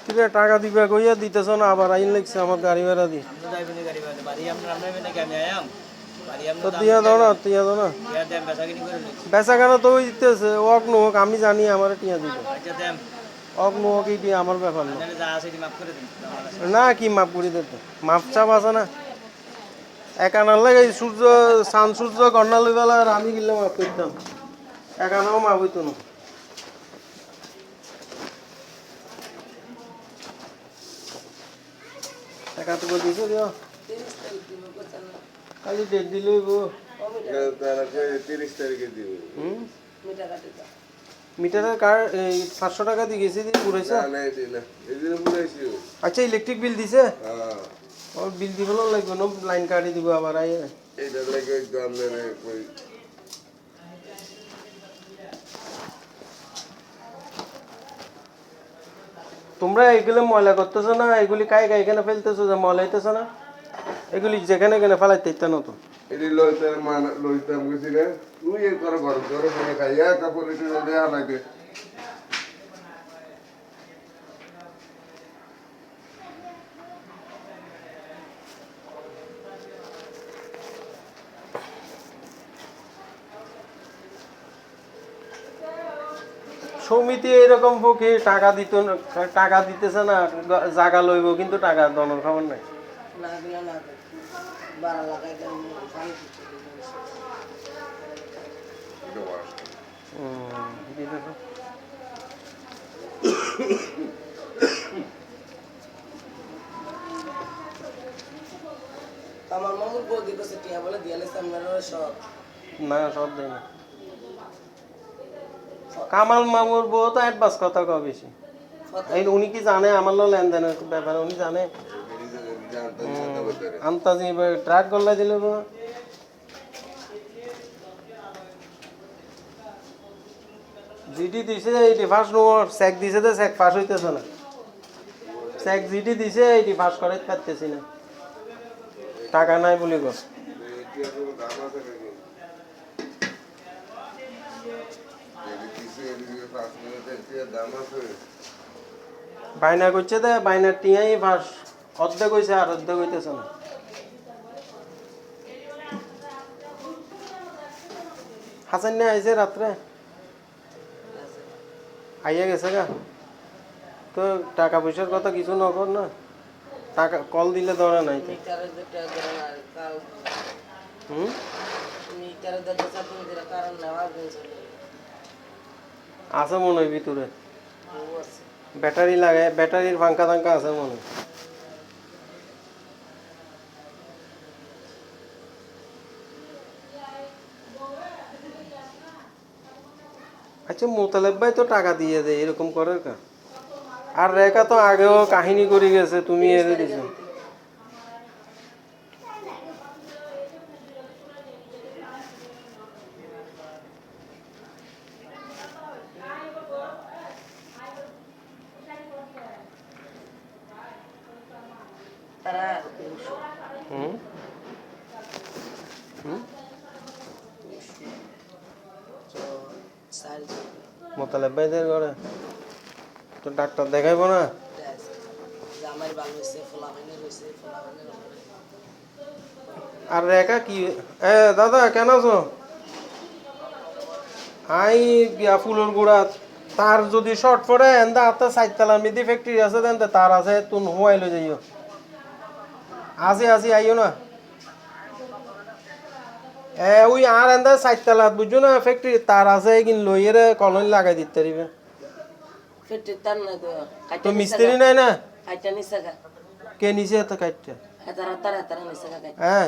কিরে টাকা দিবে কইয়া দিতেছ না, আবার আইন লাগছে আমার গাড়ি ভাড়া দি। তো দিয়া দাও না, টিয়া দাও না। বেচা কেন তো ওই দিতেছে, ওক নোক আমি জানি আমার টিয়া দিবে। ওক নোক এই দিয়ে আমার ব্যাপার না। না কি মাপ করে দিতে, মাপ চাপ আছে না। একানার লাগে সূর্য চান সূর্য গন্ডালি বেলা আর আমি গেলে মাপ করতাম, একানাও মাপ হইতো না। টাকা তো দিয়েছো দিও, খালি ডেট দিলেই গো। 30 তারিখে দিব। মিটারের কার 500 টাকা দিয়ে গেছি, দিয়ে পুরাইছে। আচ্ছা ইলেকট্রিক বিল দিছে, ওর বিল দিব লাগবে না, লাইন কাটি দিব আবার আইয়ে। তোমরা এগুলো ময়লা করতেছো না, এগুলি কাই কাই এখানে ফেলতেছো, যে ময়লা হইতেছো না, এগুলি যেখানে এখানে ফেলাইতে ইত্যান তো। এটি লইতাম গেছি রে, তুই এ করে গরম করে খাইয়া কাপড় এটি দেওয়া লাগে। সমিতি এরকম পক্ষে টাকা দিত না, টাকা দিতেছে না, জায়গা লইব কিন্তু টাকা দনের খবর নাই। না সব দেয় না। কামাল মামুর বউ তো অ্যাডভান্স কথা কও বেশি। উনি কি জানে আমার লেনদেনের ব্যাপারে, উনি জানে আন্তাজি ট্রাক গল্লা দিল। জিডি দিছে এইটি ফার্স্ট নম্বর, চেক দিছে তো চেক পাস হইতেছে না, চেক জিডি দিছে এইটি পাস করাইতে পারতেছি না, টাকা নাই বলি গো। বাইনা করছে তো, বাইনার টিয়াই ফাঁস অর্ধেক হয়েছে আর অর্ধেক হইতেছে না। হাসান না আইছে রাত্রে, আইয়া গেছে গা। তো টাকা পয়সার কথা কিছু নকর না, টাকা কল দিলে ধরে নাই তো। আছে মনে হয় ভিতরে ব্যাটারি লাগে, ব্যাটারির ফাঙ্কা টাঙ্কা আছে মনে হয়। আচ্ছা মোতালেব ভাই তো টাকা দিয়ে দেয়, এরকম করার কা? আর রেখা তো আগেও কাহিনী করে গেছে, তুমি এর দিছো। মোতালেব ভাইদের ঘরে তো ডাক্তার দেখাইব না? আর রেখা কি, দাদা কেন আছো? আই গিয়া ফুলের গুড়া তার যদি শর্ট পড়ে এন্দা আত্মা সাইতলার মধ্যে ফ্যাক্টরি আছে দেন, তার আছে তুন হুয়াই লই যাইও। আসি আসি আইও না। ওই আর এন্দা সাইতলাত বুঝছো না ফ্যাক্টরি তার আছে, কিন লইয়ের কলন লাগাই দিতে পারিবে। তো মিস্ত্রি নাই না? কে নিচে এত কাটটা? হ্যাঁ